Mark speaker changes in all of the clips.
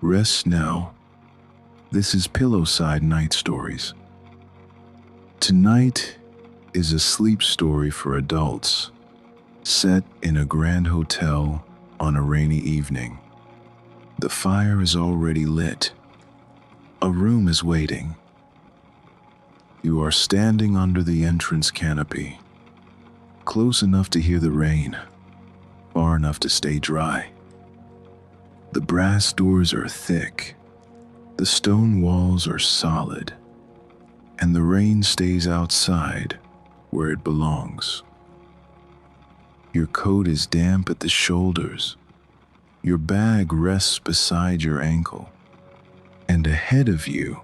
Speaker 1: Rest now. This is Pillowside Night Stories. Tonight is a sleep story for adults, set in a grand hotel on a rainy evening. The fire is already lit. A room is waiting. You are standing under the entrance canopy, close enough to hear the rain, far enough to stay dry. The brass doors are thick, the stone walls are solid, and the rain stays outside where it belongs. Your coat is damp at the shoulders, your bag rests beside your ankle, and ahead of you,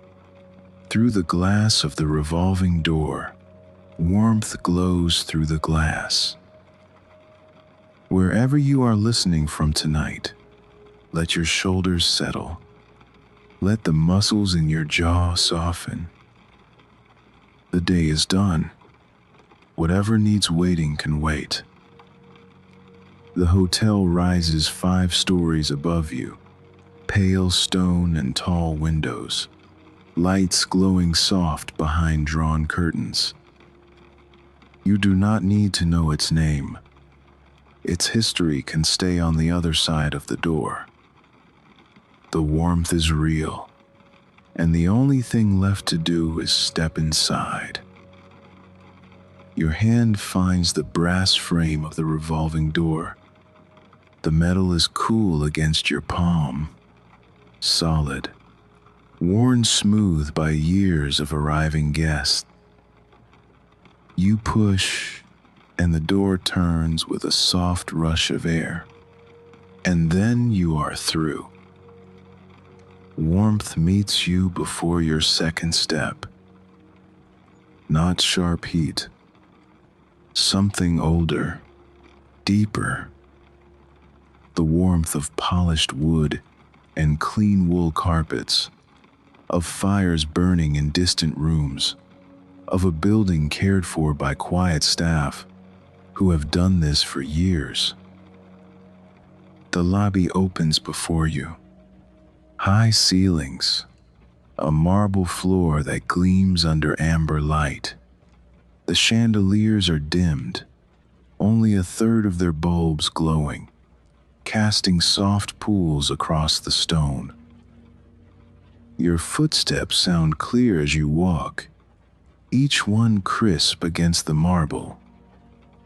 Speaker 1: through the glass of the revolving door, warmth glows through the glass. Wherever you are listening from tonight, let your shoulders settle. Let the muscles in your jaw soften. The day is done. Whatever needs waiting can wait. The hotel rises 5 stories above you, pale stone and tall windows, lights glowing soft behind drawn curtains. You do not need to know its name. Its history can stay on the other side of the door. The warmth is real, and the only thing left to do is step inside. Your hand finds the brass frame of the revolving door. The metal is cool against your palm, solid, worn smooth by years of arriving guests. You push, and the door turns with a soft rush of air, and then you are through. Warmth meets you before your second step. Not sharp heat. Something older, deeper. The warmth of polished wood and clean wool carpets, of fires burning in distant rooms, of a building cared for by quiet staff who have done this for years. The lobby opens before you. High ceilings, a marble floor that gleams under amber light. The chandeliers are dimmed, only a third of their bulbs glowing, casting soft pools across the stone. Your footsteps sound clear as you walk, each one crisp against the marble,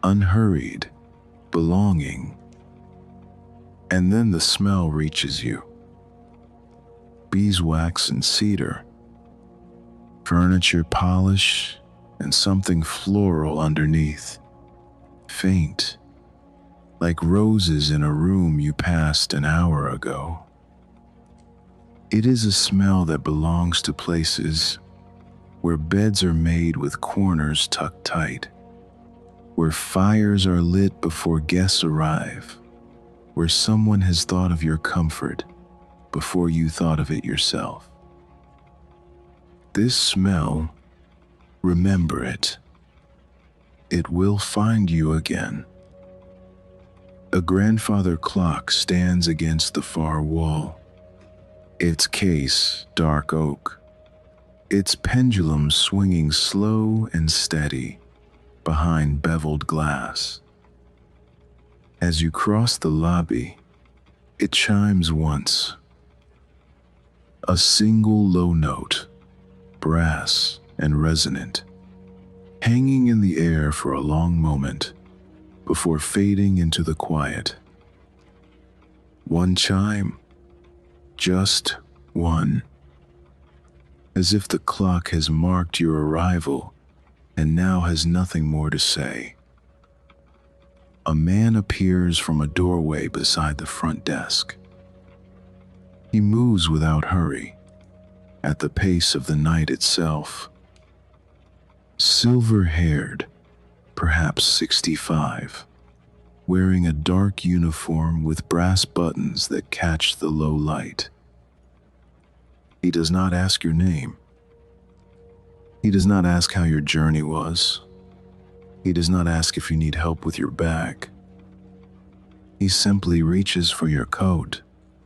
Speaker 1: unhurried, belonging. And then the smell reaches you. Beeswax and cedar, furniture polish, and something floral underneath, faint, like roses in a room you passed an hour ago. It is a smell that belongs to places where beds are made with corners tucked tight, where fires are lit before guests arrive, where someone has thought of your comfort before you thought of it yourself. This smell, remember it. It will find you again. A grandfather clock stands against the far wall, its case dark oak, its pendulum swinging slow and steady behind beveled glass. As you cross the lobby, it chimes once. A single low note, brass and resonant, hanging in the air for a long moment before fading into the quiet. One chime, just one, as if the clock has marked your arrival and now has nothing more to say. A man appears from a doorway beside the front desk. He moves without hurry, at the pace of the night itself. Silver-haired, perhaps 65, wearing a dark uniform with brass buttons that catch the low light. He does not ask your name. He does not ask how your journey was. He does not ask if you need help with your bag. He simply reaches for your coat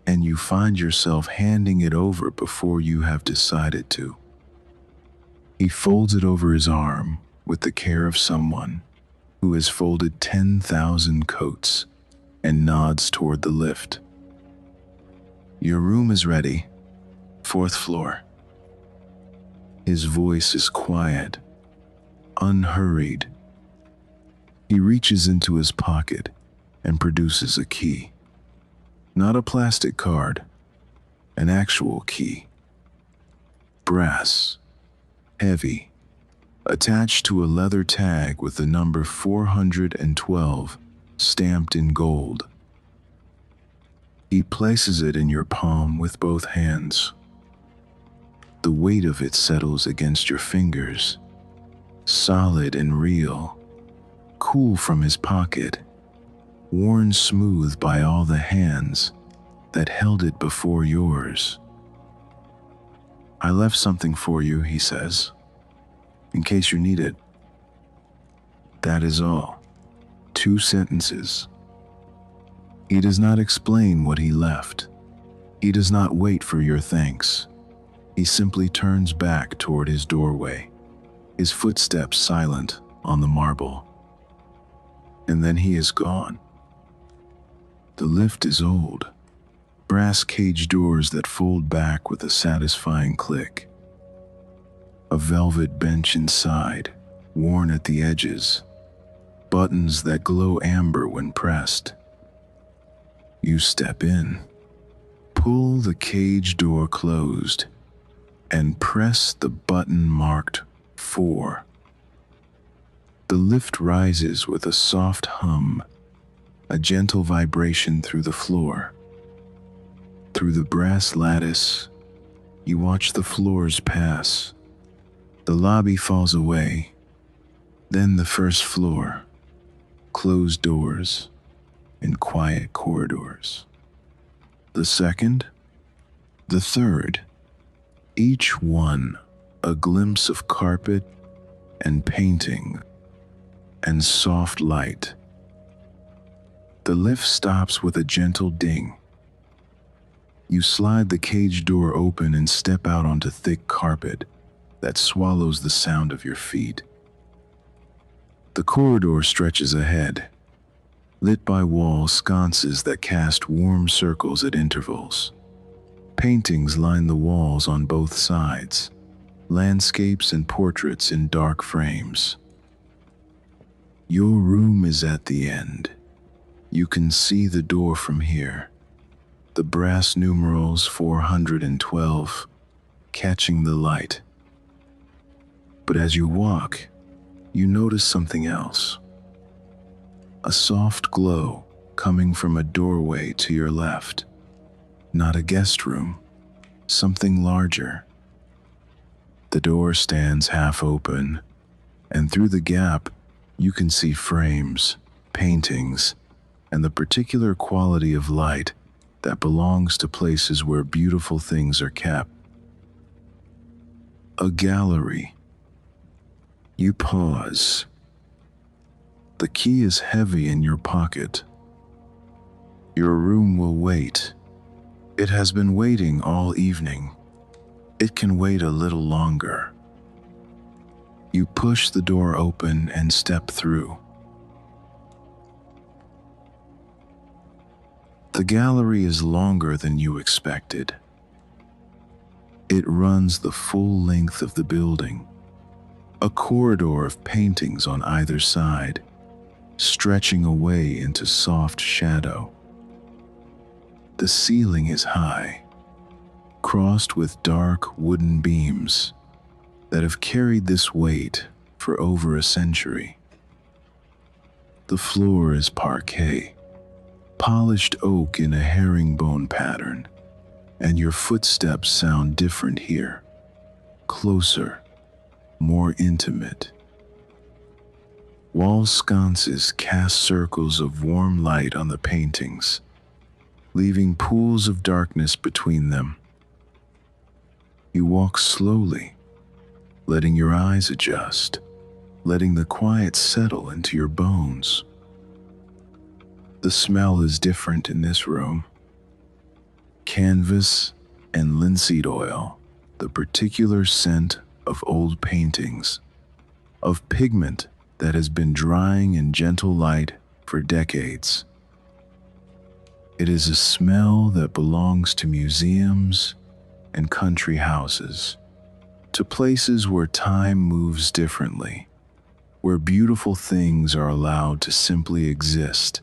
Speaker 1: and you find yourself handing it over before you have decided to. He folds it over his arm with the care of someone who has folded 10,000 coats and nods toward the lift. Your room is ready, 4th floor. His voice is quiet, unhurried. He reaches into his pocket and produces a key. Not a plastic card, an actual key. Brass, heavy, attached to a leather tag with the number 412 stamped in gold. He places it in your palm with both hands. The weight of it settles against your fingers, solid and real, cool from his pocket, worn smooth by all the hands that held it before yours. I left something for you, he says, in case you need it. That is all. 2 sentences. He does not explain what he left. He does not wait for your thanks. He simply turns back toward his doorway, his footsteps silent on the marble. And then he is gone. The lift is old, brass cage doors that fold back with a satisfying click. A velvet bench inside, worn at the edges, buttons that glow amber when pressed. You step in, pull the cage door closed, and press the button marked 4. The lift rises with a soft hum, a gentle vibration through the floor. Through the brass lattice, you watch the floors pass. The lobby falls away, then the 1st floor, closed doors and quiet corridors. The 2nd, the 3rd, each one a glimpse of carpet and painting and soft light. The lift stops with a gentle ding. You slide the cage door open and step out onto thick carpet that swallows the sound of your feet. The corridor stretches ahead, lit by wall sconces that cast warm circles at intervals. Paintings line the walls on both sides, landscapes and portraits in dark frames. Your room is at the end. You can see the door from here, the brass numerals 412 catching the light. But as you walk, you notice something else. A soft glow coming from a doorway to your left. Not a guest room, something larger. The door stands half open, and through the gap, you can see frames, paintings, and the particular quality of light that belongs to places where beautiful things are kept. A gallery. You pause. The key is heavy in your pocket. Your room will wait. It has been waiting all evening. It can wait a little longer. You push the door open and step through. The gallery is longer than you expected. It runs the full length of the building, a corridor of paintings on either side, stretching away into soft shadow. The ceiling is high, crossed with dark wooden beams that have carried this weight for over a century. The floor is parquet, polished oak in a herringbone pattern, and your footsteps sound different here, closer, more intimate. Wall sconces cast circles of warm light on the paintings, leaving pools of darkness between them. You walk slowly, letting your eyes adjust, letting the quiet settle into your bones. The smell is different in this room. canvas and linseed oil, the particular scent of old paintings, of pigment that has been drying in gentle light for decades. It is a smell that belongs to museums and country houses, to places where time moves differently, where beautiful things are allowed to simply exist.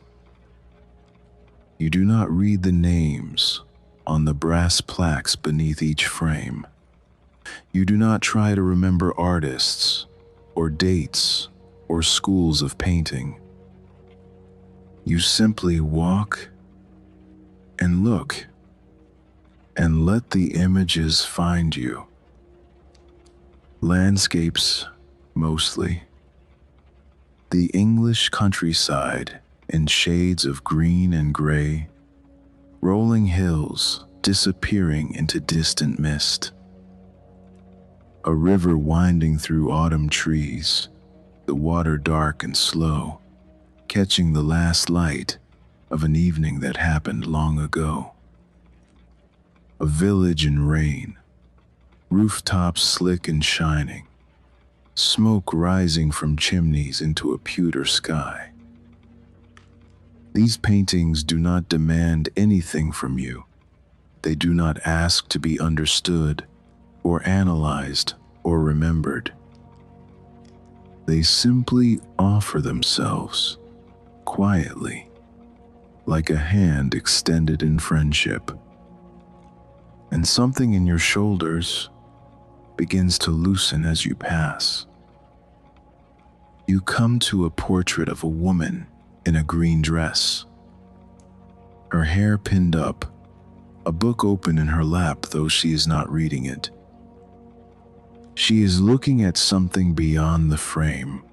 Speaker 1: You do not read the names on the brass plaques beneath each frame. You do not try to remember artists or dates or schools of painting. You simply walk and look and let the images find you. Landscapes, mostly. The English countryside in shades of green and gray, rolling hills disappearing into distant mist. A river winding through autumn trees, the water dark and slow, catching the last light of an evening that happened long ago. A village in rain, rooftops slick and shining, smoke rising from chimneys into a pewter sky. These paintings do not demand anything from you. They do not ask to be understood or analyzed or remembered. They simply offer themselves quietly, like a hand extended in friendship. And something in your shoulders begins to loosen as you pass. You come to a portrait of a woman in a green dress, her hair pinned up, a book open in her lap, though she is not reading it. She is looking at something beyond the frame,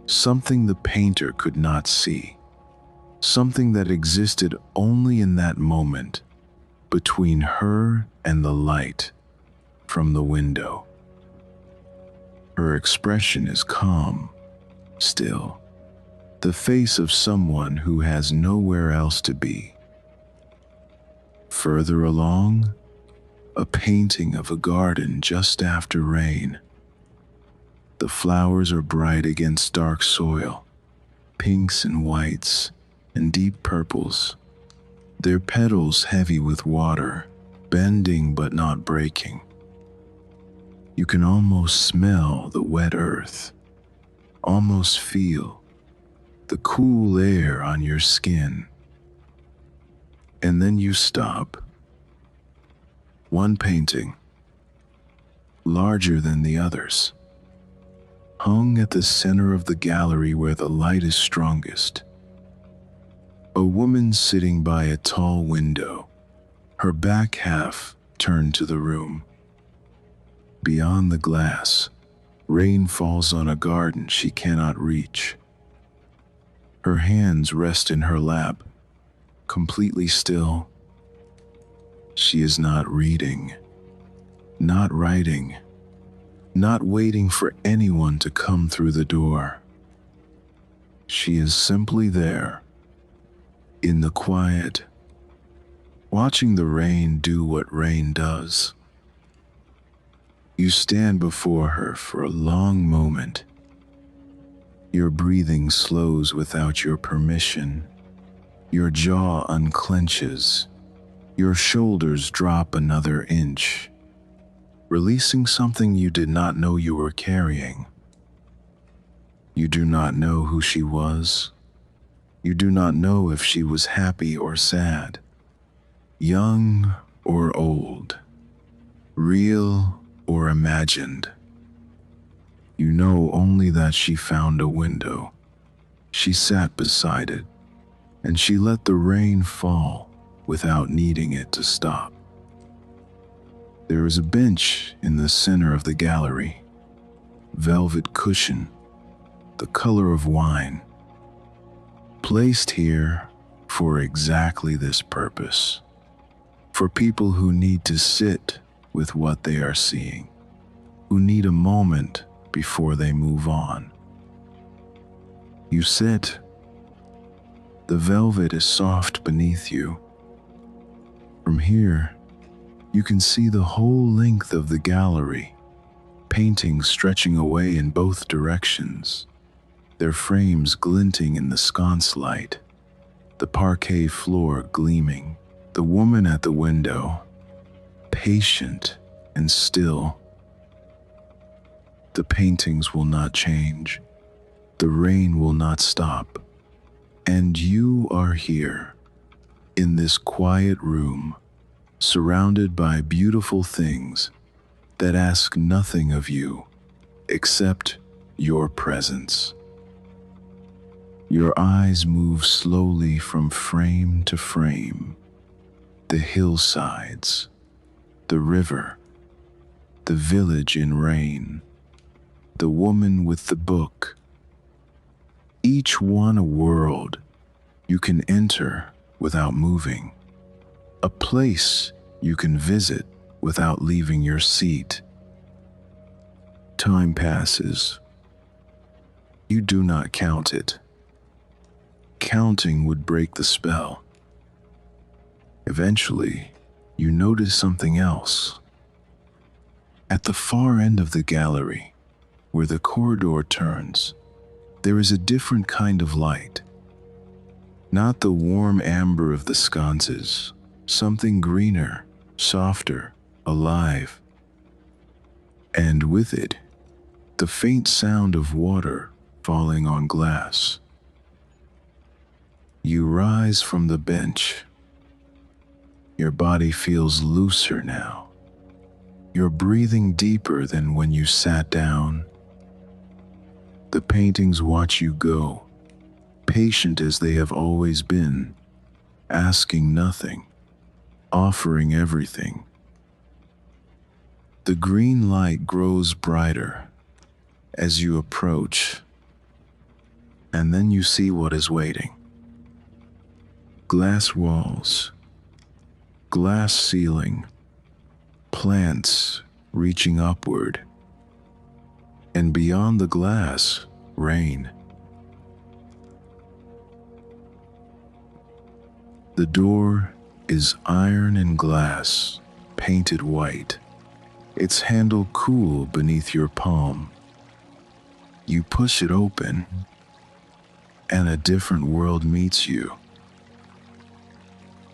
Speaker 1: something the painter could not see, something that existed only in that moment between her and the light from the window. Her expression is calm, still, the face of someone who has nowhere else to be. Further along, a painting of a garden just after rain. The flowers are bright against dark soil, pinks and whites and deep purples, their petals heavy with water, bending but not breaking. You can almost smell the wet earth, almost feel the cool air on your skin. And then you stop. One painting, larger than the others, hung at the center of the gallery where the light is strongest. A woman sitting by a tall window, her back half turned to the room. Beyond the glass, rain falls on a garden she cannot reach. Her hands rest in her lap, completely still. She is not reading, not writing, not waiting for anyone to come through the door. She is simply there, in the quiet, watching the rain do what rain does. You stand before her for a long moment. Your breathing slows without your permission. Your jaw unclenches. Your shoulders drop another inch, releasing something you did not know you were carrying. You do not know who she was. You do not know if she was happy or sad, young or old, real or imagined. You know only that she found a window. She sat beside it, and she let the rain fall without needing it to stop. There is a bench in the center of the gallery, velvet cushion, the color of wine, placed here for exactly this purpose, for people who need to sit with what they are seeing, who need a moment before they move on. You sit. The velvet is soft beneath you. From here, you can see the whole length of the gallery, paintings stretching away in both directions, their frames glinting in the sconce light, the parquet floor gleaming, the woman at the window, patient and still. The paintings will not change, the rain will not stop, and you are here, in this quiet room, surrounded by beautiful things that ask nothing of you except your presence. Your eyes move slowly from frame to frame. The hillsides, the river, the village in rain, the woman with the book. Each one a world you can enter without moving, a place you can visit without leaving your seat. Time passes. You do not count it. Counting would break the spell. Eventually, you notice something else. At the far end of the gallery, where the corridor turns, there is a different kind of light. Not the warm amber of the sconces, something greener, softer, alive. And with it, the faint sound of water falling on glass. You rise from the bench. Your body feels looser now. You're breathing deeper than when you sat down. The paintings watch you go, patient as they have always been, asking nothing, offering everything. The green light grows brighter as you approach, and then you see what is waiting. Glass walls, glass ceiling, plants reaching upward, and beyond the glass, rain. The door is iron and glass, painted white, its handle cool beneath your palm. You push it open, and a different world meets you.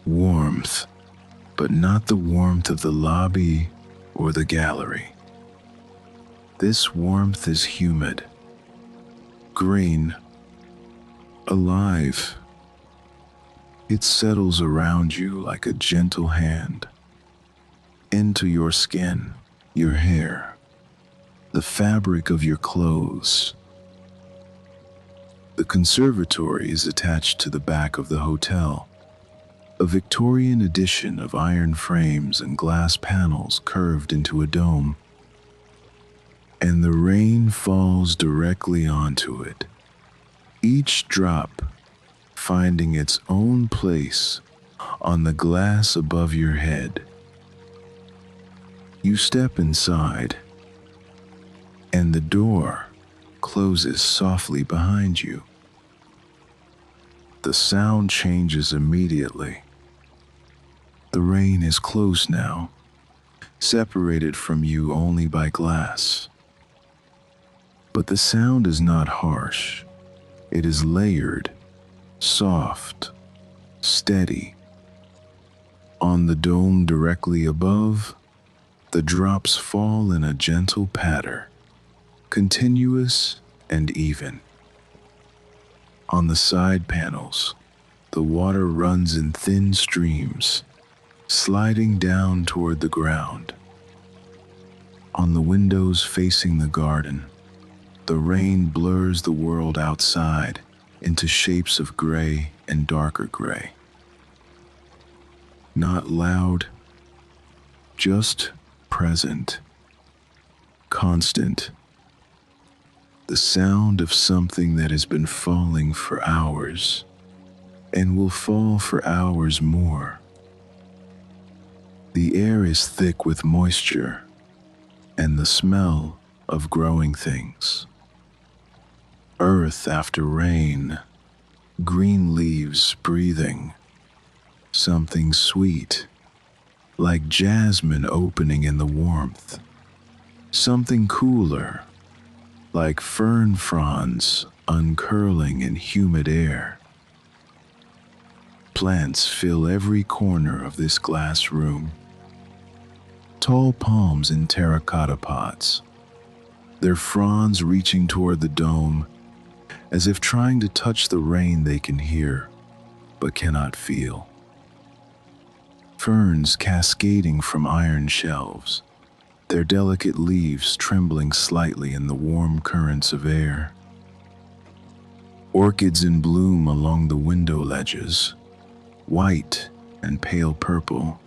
Speaker 1: Warmth, but not the warmth of the lobby or the gallery. This warmth is humid, green, alive. It settles around you like a gentle hand, into your skin, your hair, the fabric of your clothes. The conservatory is attached to the back of the hotel, a Victorian addition of iron frames and glass panels curved into a dome. And the rain falls directly onto it, each drop finding its own place on the glass above your head. You step inside, and the door closes softly behind you. The sound changes immediately. The rain is close now, separated from you only by glass. But the sound is not harsh. It is layered, soft, steady. On the dome directly above, the drops fall in a gentle patter, continuous and even. On the side panels, the water runs in thin streams, sliding down toward the ground. On the windows facing the garden, the rain blurs the world outside into shapes of gray and darker gray. Not loud, just present, constant. The sound of something that has been falling for hours and will fall for hours more. The air is thick with moisture and the smell of growing things. Earth after rain, green leaves breathing, something sweet like jasmine opening in the warmth. Something cooler, like fern fronds uncurling in humid air. Plants fill every corner of this glass room. Tall palms in terracotta pots, their fronds reaching toward the dome, as if trying to touch the rain they can hear, but cannot feel. Ferns cascading from iron shelves, their delicate leaves trembling slightly in the warm currents of air. Orchids in bloom along the window ledges, white and pale purple,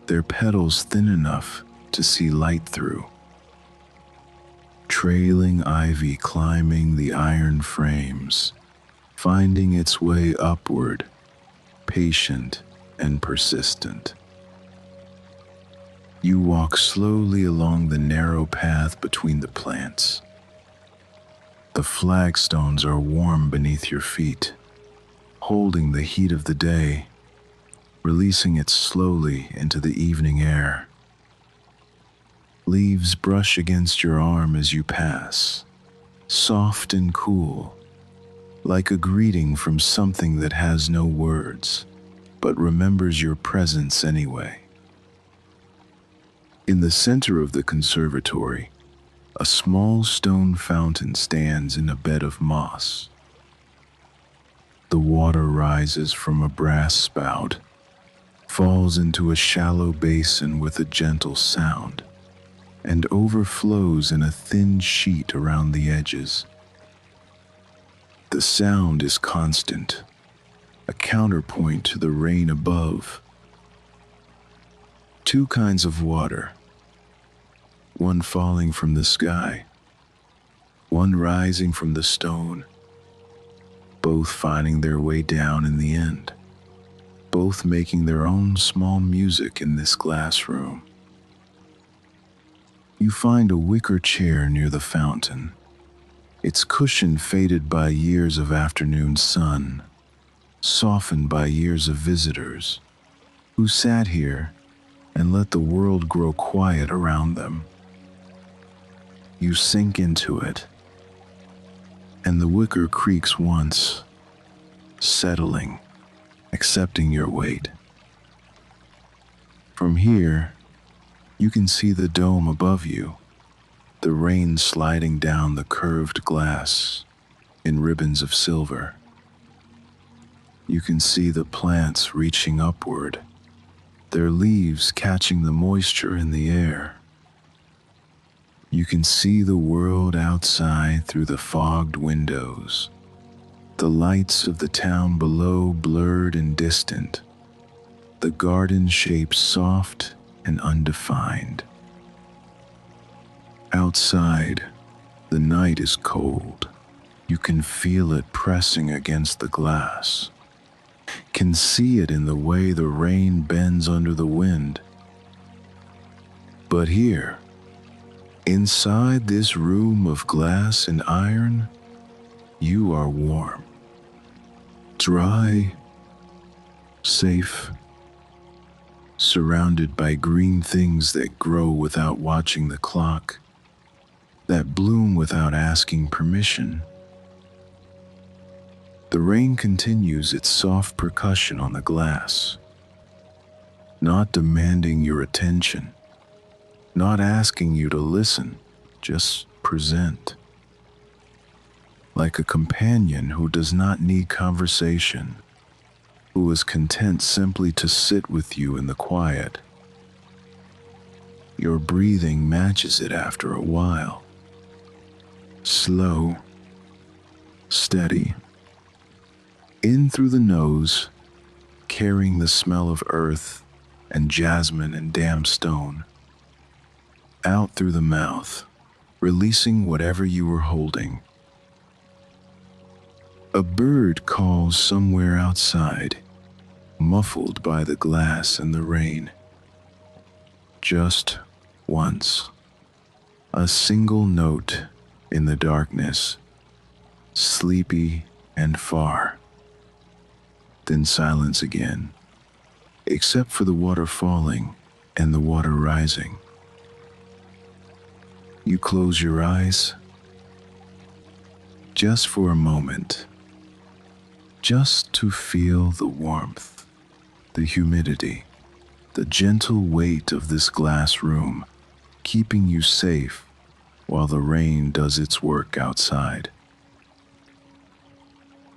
Speaker 1: their petals thin enough to see light through. Trailing ivy climbing the iron frames, finding its way upward, patient and persistent. You walk slowly along the narrow path between the plants. The flagstones are warm beneath your feet, holding the heat of the day, releasing it slowly into the evening air. Leaves brush against your arm as you pass, soft and cool, like a greeting from something that has no words, but remembers your presence anyway. In the center of the conservatory, a small stone fountain stands in a bed of moss. The water rises from a brass spout, falls into a shallow basin with a gentle sound, and overflows in a thin sheet around the edges. The sound is constant, a counterpoint to the rain above. Two kinds of water, one falling from the sky, one rising from the stone, both finding their way down in the end, both making their own small music in this glass room. You find a wicker chair near the fountain, its cushion faded by years of afternoon sun, softened by years of visitors who sat here and let the world grow quiet around them. You sink into it, and the wicker creaks once, settling, accepting your weight. From here, you can see the dome above you, the rain sliding down the curved glass in ribbons of silver. You can see the plants reaching upward, their leaves catching the moisture in the air. You can see the world outside through the fogged windows, the lights of the town below blurred and distant, the garden shapes soft and undefined. Outside, the night is cold. You can feel it pressing against the glass, can see it in the way the rain bends under the wind. But here, inside this room of glass and iron, you are warm, dry, safe, surrounded by green things that grow without watching the clock, that bloom without asking permission. The rain continues its soft percussion on the glass, not demanding your attention, not asking you to listen, just present. Like a companion who does not need conversation, who is content simply to sit with you in the quiet. Your breathing matches it after a while. Slow, steady. In through the nose, carrying the smell of earth and jasmine and damp stone. Out through the mouth, releasing whatever you were holding. A bird calls somewhere outside, muffled by the glass and the rain. Just once, a single note in the darkness, sleepy and far. Then silence again, except for the water falling and the water rising. You close your eyes just for a moment, just to feel the warmth, the humidity, the gentle weight of this glass room, keeping you safe while the rain does its work outside.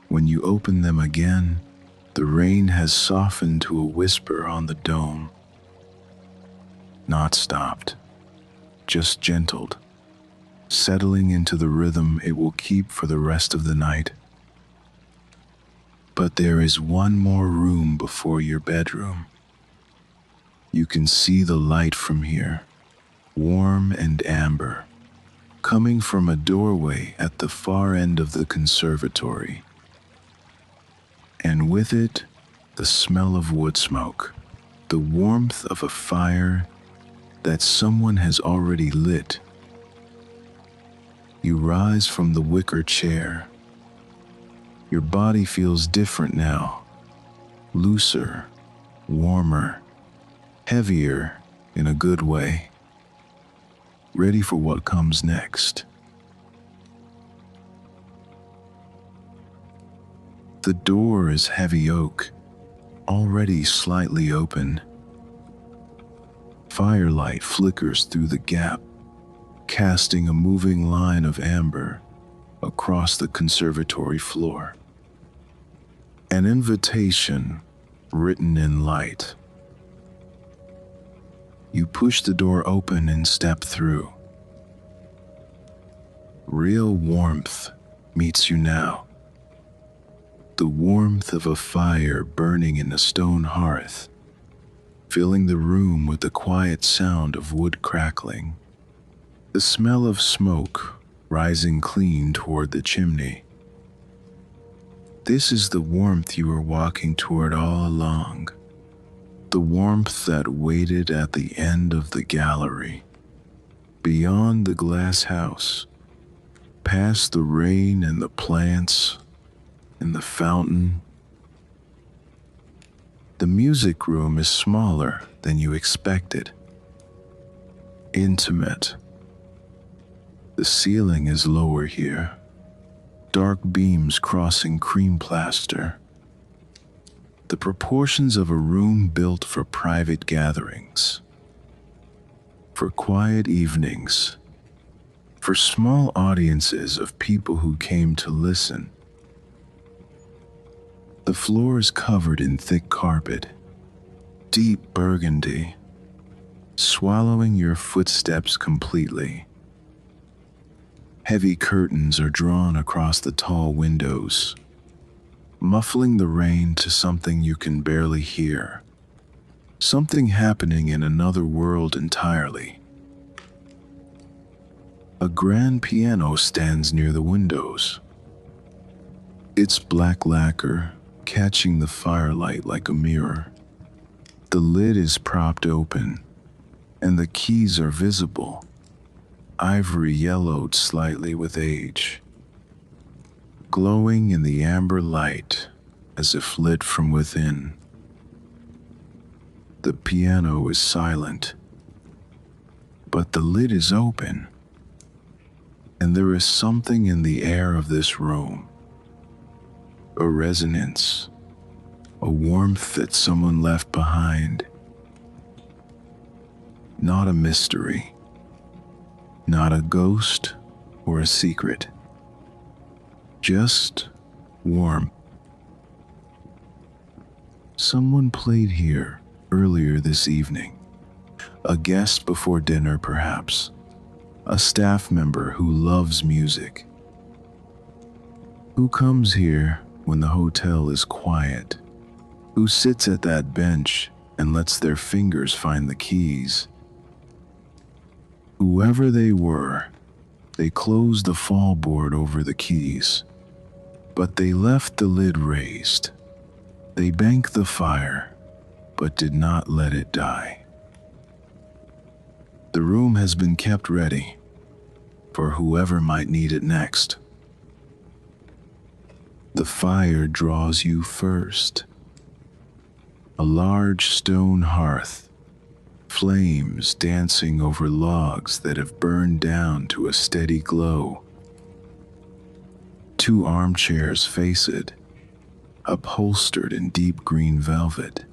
Speaker 1: When you open them again, the rain has softened to a whisper on the dome. Not stopped, just gentled, settling into the rhythm it will keep for the rest of the night. But there is one more room before your bedroom. You can see the light from here, warm and amber, coming from a doorway at the far end of the conservatory. And with it, the smell of wood smoke, the warmth of a fire that someone has already lit. You rise from the wicker chair. Your body feels different now, looser, warmer, heavier in a good way, ready for what comes next. The door is heavy oak, already slightly open. Firelight flickers through the gap, casting a moving line of amber across the conservatory floor. An invitation written in light. You push the door open and step through. Real warmth meets you now. The warmth of a fire burning in a stone hearth, filling the room with the quiet sound of wood crackling. The smell of smoke rising clean toward the chimney. This is the warmth you were walking toward all along. The warmth that waited at the end of the gallery, beyond the glass house, past the rain and the plants and the fountain. The music room is smaller than you expected. Intimate. The ceiling is lower here, dark beams crossing cream plaster. The proportions of a room built for private gatherings, for quiet evenings, for small audiences of people who came to listen. The floor is covered in thick carpet, deep burgundy, swallowing your footsteps completely. Heavy curtains are drawn across the tall windows, muffling the rain to something you can barely hear, something happening in another world entirely. A grand piano stands near the windows, its black lacquer catching the firelight like a mirror. The lid is propped open, and the keys are visible, ivory yellowed slightly with age, glowing in the amber light as if lit from within. The piano is silent, but the lid is open, and there is something in the air of this room. A resonance, a warmth that someone left behind. Not a mystery, not a ghost or a secret, just warmth. Someone played here earlier this evening, a guest before dinner perhaps, a staff member who loves music, who comes here when the hotel is quiet, who sits at that bench and lets their fingers find the keys. Whoever they were, they closed the fallboard over the keys, but they left the lid raised. They banked the fire, but did not let it die. The room has been kept ready for whoever might need it next. The fire draws you first. A large stone hearth, flames dancing over logs that have burned down to a steady glow. 2 armchairs face it, upholstered in deep green velvet,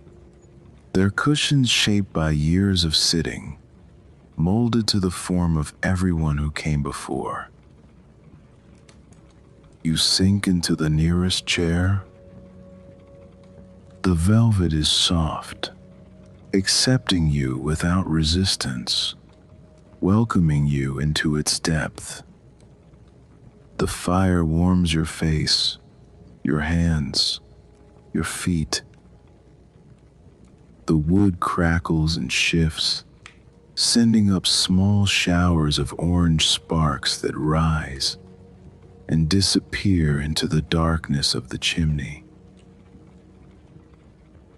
Speaker 1: their cushions shaped by years of sitting, molded to the form of everyone who came before. You sink into the nearest chair. The velvet is soft, accepting you without resistance, welcoming you into its depth. The fire warms your face, your hands, your feet. The wood crackles and shifts, sending up small showers of orange sparks that rise and disappear into the darkness of the chimney.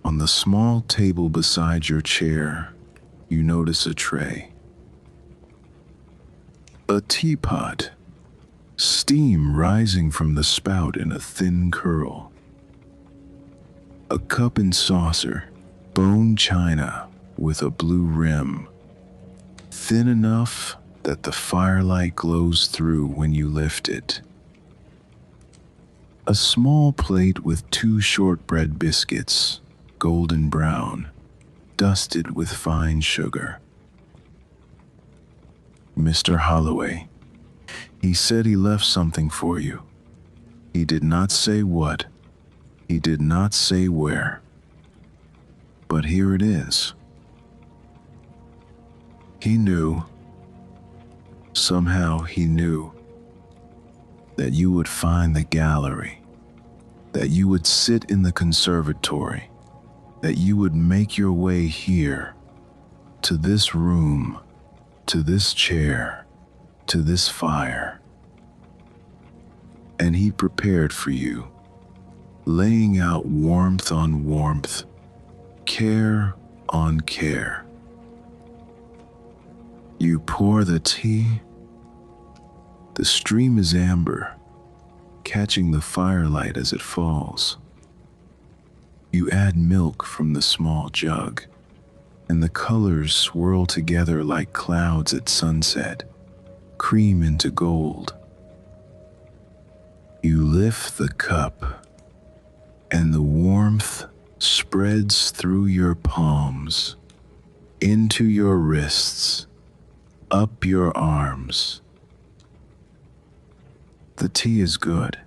Speaker 1: On the small table beside your chair, you notice a tray. A teapot, steam rising from the spout in a thin curl. A cup and saucer, bone china with a blue rim, thin enough that the firelight glows through when you lift it. A small plate with 2 shortbread biscuits, golden brown, dusted with fine sugar. Mr. Holloway, he said he left something for you. He did not say what. He did not say where. But here it is. He knew, somehow he knew, that you would find the gallery, that you would sit in the conservatory, that you would make your way here, to this room, to this chair, to this fire. And he prepared for you, laying out warmth on warmth, care on care. You pour the tea. The stream is amber, catching the firelight as it falls. You add milk from the small jug, and the colors swirl together like clouds at sunset, cream into gold. You lift the cup, and the warmth spreads through your palms, into your wrists, up your arms. The tea is good,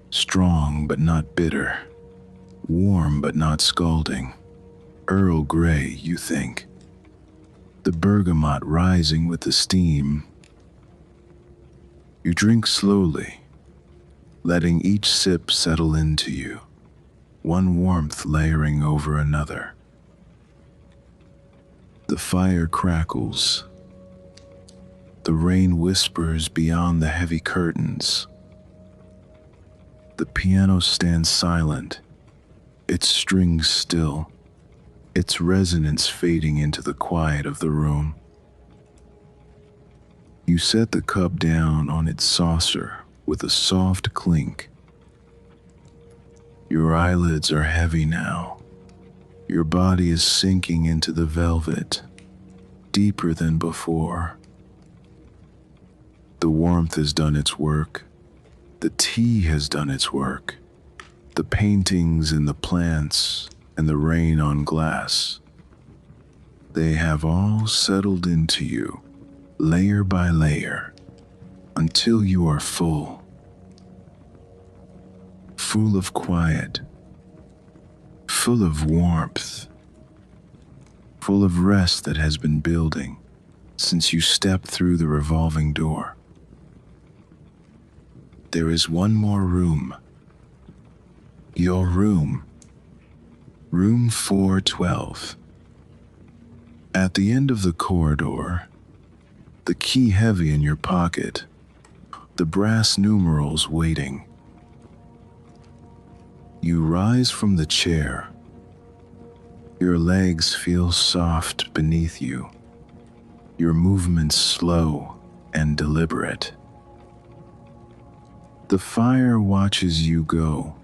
Speaker 1: strong but not bitter, warm but not scalding. Earl Grey, you think. The bergamot rising with the steam. You drink slowly, letting each sip settle into you, one warmth layering over another. The fire crackles. The rain whispers beyond the heavy curtains. The piano stands silent, its strings still, its resonance fading into the quiet of the room. You set the cup down on its saucer with a soft clink. Your eyelids are heavy now. Your body is sinking into the velvet, deeper than before. The warmth has done its work. The tea has done its work. The paintings and the plants and the rain on glass. They have all settled into you, layer by layer, until you are full. Full of quiet, full of warmth, full of rest that has been building since you stepped through the revolving door. There is one more room. Your room. Room 412. At the end of the corridor, the key heavy in your pocket, the brass numerals waiting. You rise from the chair. Your legs feel soft beneath you, your movements slow and deliberate. The fire watches you go,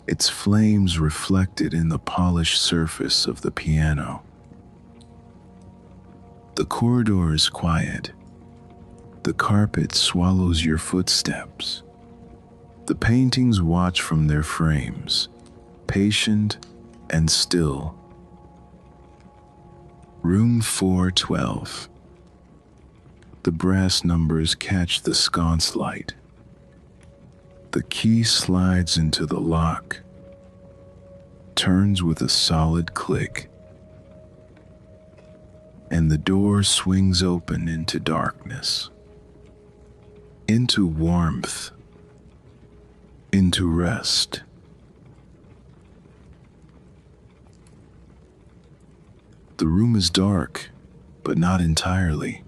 Speaker 1: its flames reflected in the polished surface of the piano. The corridor is quiet. The carpet swallows your footsteps. The paintings watch from their frames, patient and still. Room 412. The brass numbers catch the sconce light. The key slides into the lock, turns with a solid click, and the door swings open into darkness, into warmth, into rest. The room is dark, but not entirely.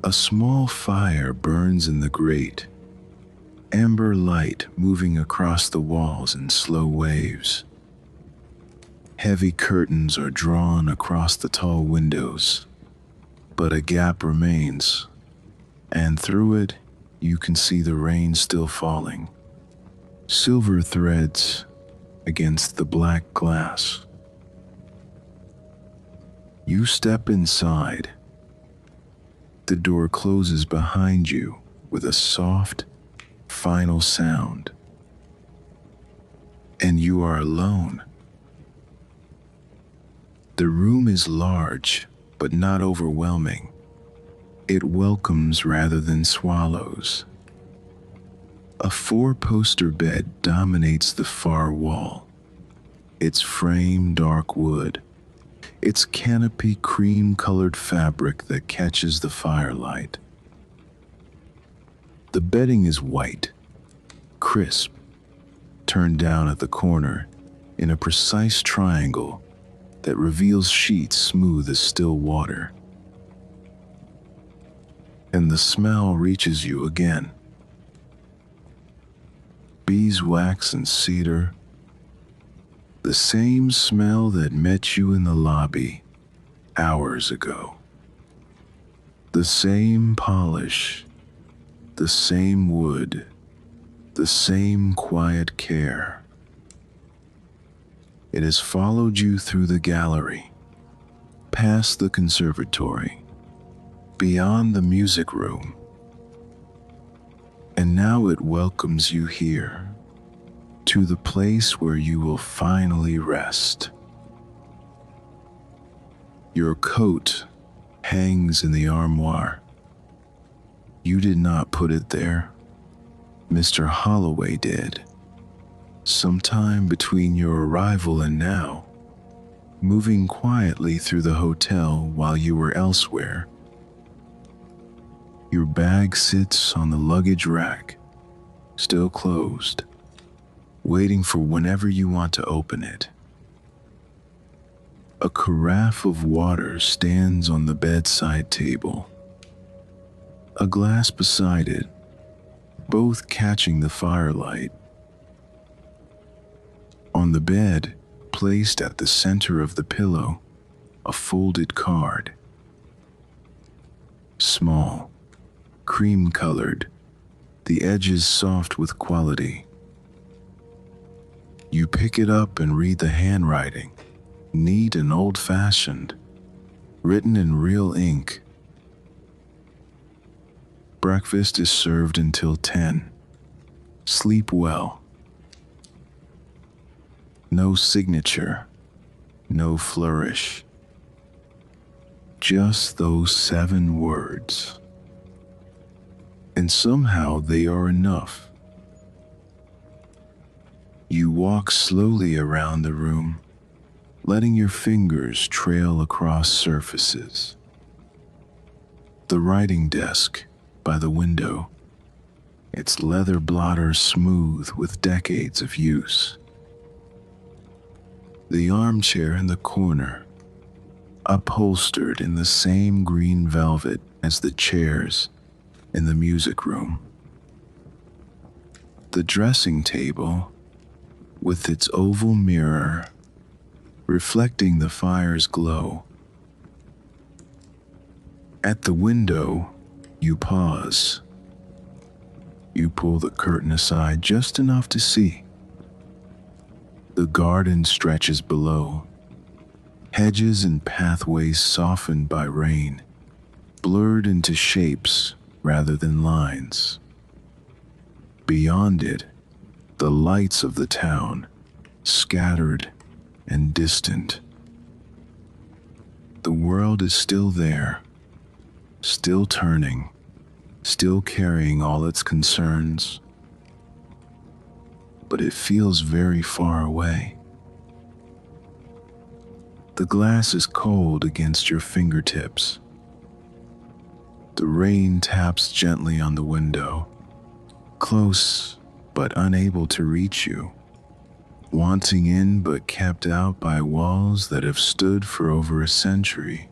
Speaker 1: A small fire burns in the grate, amber light moving across the walls in slow waves. Heavy curtains are drawn across the tall windows, but a gap remains, and through it you can see the rain still falling, silver threads against the black glass. You step inside. The door closes behind you with a soft, final sound, and you are alone. The room is large, but not overwhelming. It welcomes rather than swallows. A four-poster bed dominates the far wall, its frame dark wood, its canopy cream-colored fabric that catches the firelight. The bedding is white, crisp, turned down at the corner in a precise triangle that reveals sheets smooth as still water. And the smell reaches you again. Beeswax and cedar, the same smell that met you in the lobby hours ago. The same polish, the same wood, the same quiet care. It has followed you through the gallery, past the conservatory, beyond the music room, and now it welcomes you here, to the place where you will finally rest. Your coat hangs in the armoire. You did not put it there. Mr. Holloway did. Sometime between your arrival and now, moving quietly through the hotel while you were elsewhere. Your bag sits on the luggage rack, still closed, waiting for whenever you want to open it. A carafe of water stands on the bedside table, a glass beside it, both catching the firelight. On the bed, placed at the center of the pillow, a folded card. Small, cream-colored, the edges soft with quality. You pick it up and read the handwriting, neat and old-fashioned, written in real ink. Breakfast is served until 10. Sleep well. No signature, no flourish. Just those 7 words. And somehow they are enough. You walk slowly around the room, letting your fingers trail across surfaces. The writing desk by the window, its leather blotter smooth with decades of use. The armchair in the corner, upholstered in the same green velvet as the chairs in the music room. The dressing table, with its oval mirror, reflecting the fire's glow. At the window, you pause. You pull the curtain aside just enough to see. The garden stretches below, Hedges and pathways softened by rain, blurred into shapes rather than lines. Beyond it, the lights of the town, scattered and distant. The world is still there, still turning, still carrying all its concerns, but it feels very far away. The glass is cold against your fingertips. The rain taps gently on the window, close but unable to reach you, wanting in but kept out by walls that have stood for over a century.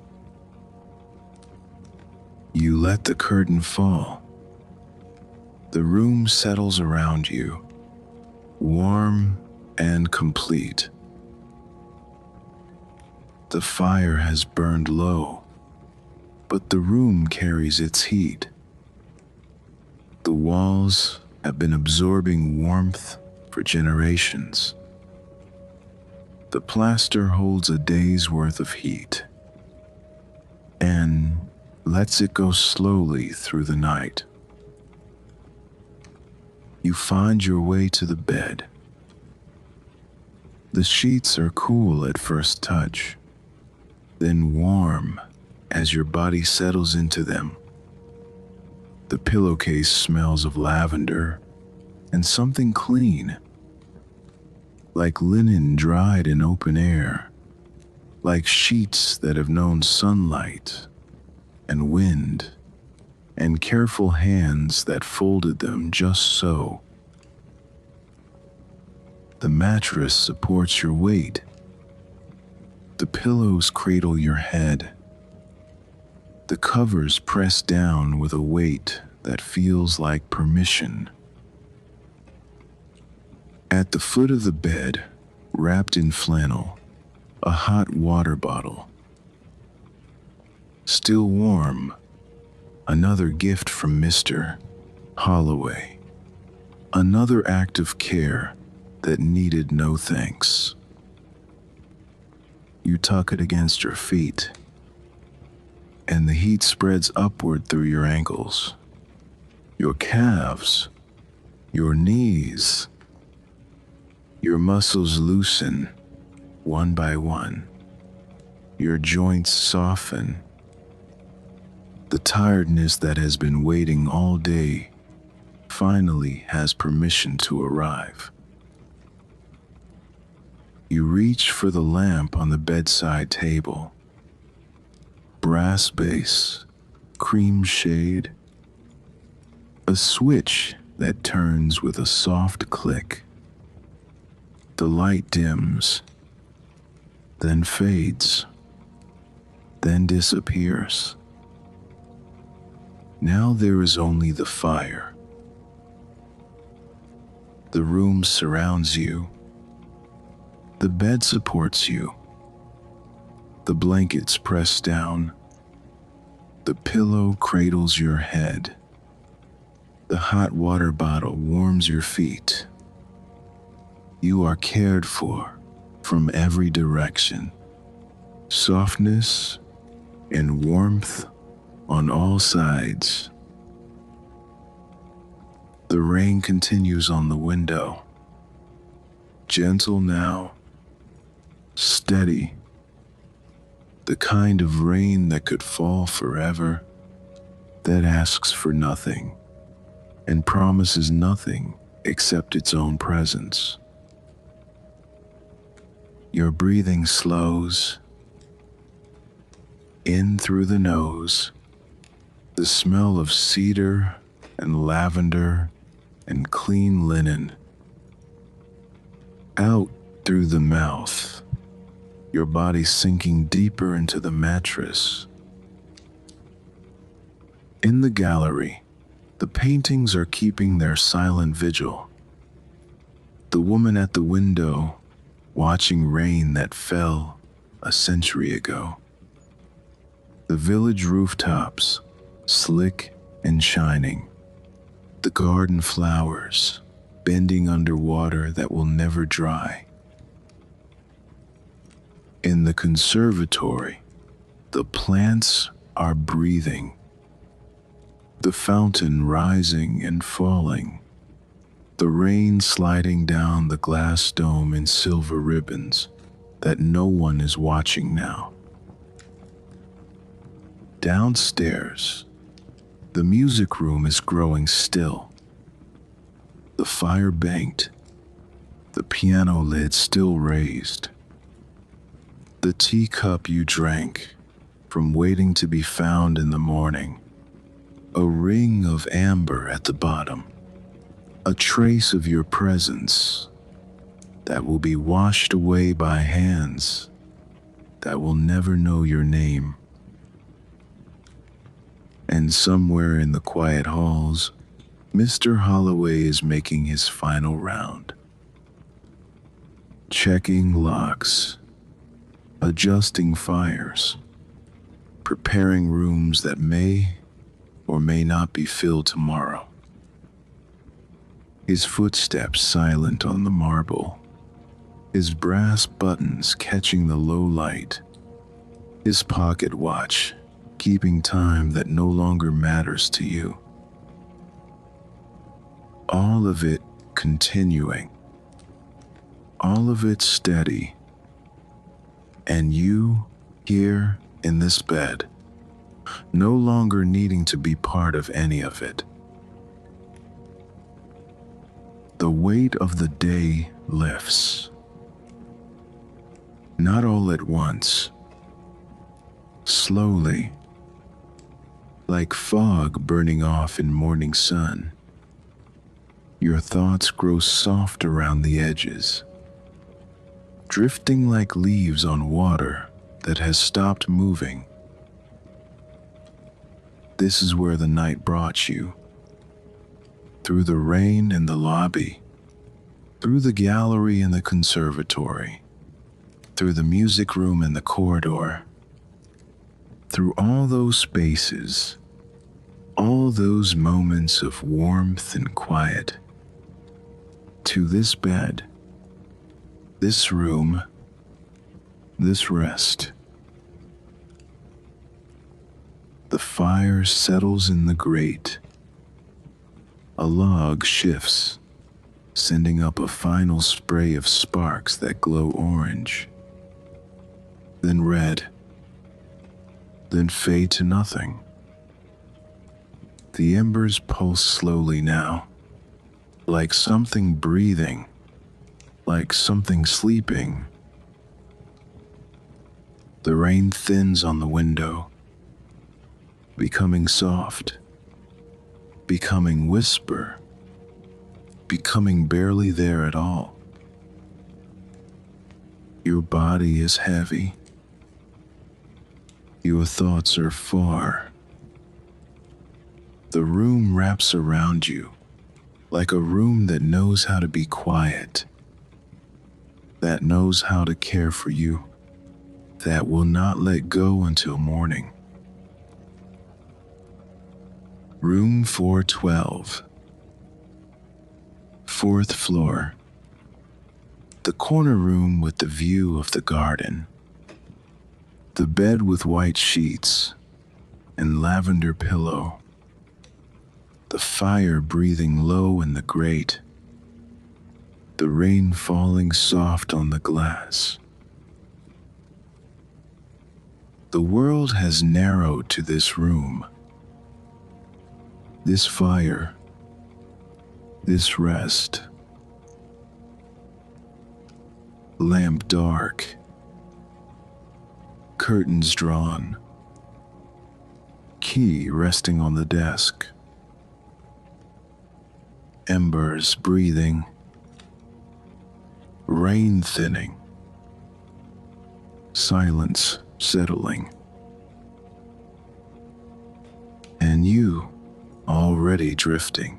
Speaker 1: You let the curtain fall. The room settles around you, warm and complete. The fire has burned low, but the room carries its heat. The walls have been absorbing warmth for generations. The plaster holds a day's worth of heat and lets it go slowly through the night. You find your way to the bed. The sheets are cool at first touch, then warm as your body settles into them. The pillowcase smells of lavender and something clean, like linen dried in open air, like sheets that have known sunlight and wind, and careful hands that folded them just so. The mattress supports your weight. The pillows cradle your head. The covers press down with a weight that feels like permission. At the foot of the bed, wrapped in flannel, a hot water bottle. Still warm, another gift from Mr. Holloway. Another act of care that needed no thanks. You tuck it against your feet, and the heat spreads upward through your ankles, your calves, your knees. Your muscles loosen one by one. Your joints soften. The tiredness that has been waiting all day finally has permission to arrive. You reach for the lamp on the bedside table. Brass base, cream shade, a switch that turns with a soft click. The light dims, then fades, then disappears. Now there is only the fire. The room surrounds you. The bed supports you. The blankets press down. The pillow cradles your head. The hot water bottle warms your feet. You are cared for from every direction. Softness and warmth on all sides. The rain continues on the window. Gentle now, steady. The kind of rain that could fall forever, that asks for nothing and promises nothing except its own presence. Your breathing slows. In through the nose, the smell of cedar and lavender and clean linen. Out through the mouth, your body sinking deeper into the mattress. In the gallery, the paintings are keeping their silent vigil. The woman at the window, watching rain that fell a century ago. The village rooftops, slick and shining. The garden flowers, bending under water that will never dry. In the conservatory, the plants are breathing, the fountain rising and falling, the rain sliding down the glass dome in silver ribbons that no one is watching now. Downstairs, the music room is growing still. The fire banked, the piano lid still raised. The teacup you drank from waiting to be found in the morning. A ring of amber at the bottom. A trace of your presence that will be washed away by hands that will never know your name. And somewhere in the quiet halls, Mr. Holloway is making his final round. Checking locks, adjusting fires, preparing rooms that may or may not be filled tomorrow. His footsteps silent on the marble, his brass buttons catching the low light, his pocket watch keeping time that no longer matters to you. All of it continuing, all of it steady, and you here in this bed, no longer needing to be part of any of it. The weight of the day lifts. Not all at once. Slowly, like fog burning off in morning sun. Your thoughts grow soft around the edges, drifting like leaves on water that has stopped moving. This is where the night brought you. Through the rain in the lobby, through the gallery in the conservatory, through the music room in the corridor, through all those spaces, all those moments of warmth and quiet, to this bed, this room, this rest. The fire settles in the grate. A log shifts, sending up a final spray of sparks that glow orange, then red, then fade to nothing. The embers pulse slowly now, like something breathing, like something sleeping. The rain thins on the window, becoming soft, becoming whisper, becoming barely there at all. Your body is heavy. Your thoughts are far. The room wraps around you like a room that knows how to be quiet, that knows how to care for you, that will not let go until morning. Room 412, 4th floor. The corner room with the view of the garden. The bed with white sheets and lavender pillow. The fire breathing low in the grate. The rain falling soft on the glass. The world has narrowed to this room. This fire, this rest. Lamp dark, curtains drawn, key resting on the desk, embers breathing, rain thinning, silence settling, and you already drifting,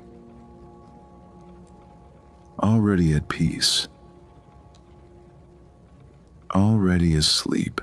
Speaker 1: already at peace, already asleep.